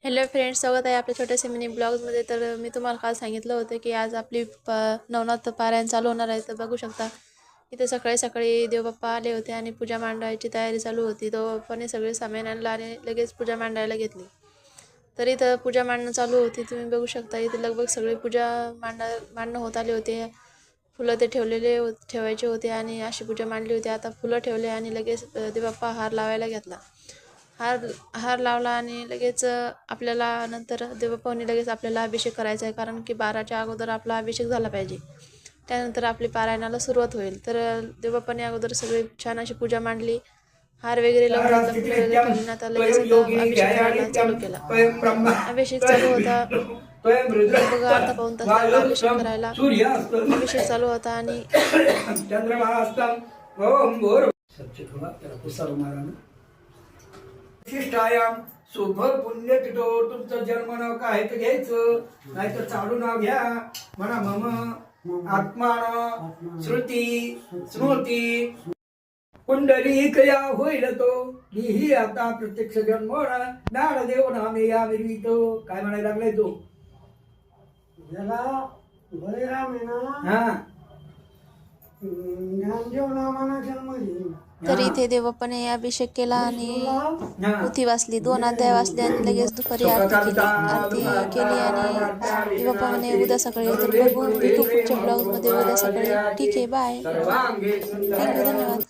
Hello friends, स्वागत आहे आपल्या छोट्याशा मिनी ब्लॉग्समध्ये. तर मी तुम्हाला काल सांगितलं होतं की आज आपली नवनाथ पारायण चालू होणार आहे. तर बघू शकता इथे सकाळी सकाळी देवबाप्पा आले होते आणि पूजा मांडायची तयारी चालू होती. देवबाप्पाने सगळे सामान आणलं आणि लगेच पूजा मांडायला घेतली. तर इथं पूजा मांडणं चालू होती. तुम्ही बघू शकता इथे लगभग सगळी पूजा मांडणं होत आले होते. फुलं ते ठेवायचे होते आणि अशी पूजा मांडली होती. आता फुलं ठेवले आणि लगेच देवबाप्पा हार लावायला घेतला. हार हार लावला आणि लगेच आपल्याला नंतर देवबाप्पाने लगेच आपल्याला अभिषेक करायचा आहे, कारण की 12च्या अगोदर आपला अभिषेक झाला पाहिजे. त्यानंतर आपली पारायणाला सुरुवात होईल. तर देवबाप्पाने अगोदर सगळी छान अशी पूजा मांडली, हार वगैरे लावून घेतला, फुलं वगैरे ठेवली. आता लगेच इथं अभिषेक करायला चालू केला. अभिषेक चालू होता. लगभग अर्धा पाऊण तास लागला अभिषेक करायला. अभिषेक चालू होता आणि शिष्टायाम सुभर पुण्य तिथो तुमचं जन्म नाव काय तर घ्यायचं, नाहीतर चालू नाव घ्या. म्हणा मम आत्मान श्रुती स्मृती पुंडलिकया होईल तो ही आता प्रत्यक्ष जन्म ज्ञानदेव नामे या मिरवितो. काय म्हणायला लागलाय तो? ज्याला बळीराम आहे ना, हा ज्ञानदेव नावाना जन्म घेईन. तर इथे देवबाप्पाने अभिषेक केला आणि पोथी वाचली, 2 अध्याय वाचले आणि लगेच दुपारी आरती केली आणि देवबाप्पा म्हणे उद्या सकाळी. तर बघू भेटू पुढच्या ब्लॉगमध्ये उद्या सकाळी. ठीक आहे, बाय. थँक्यू, धन्यवाद.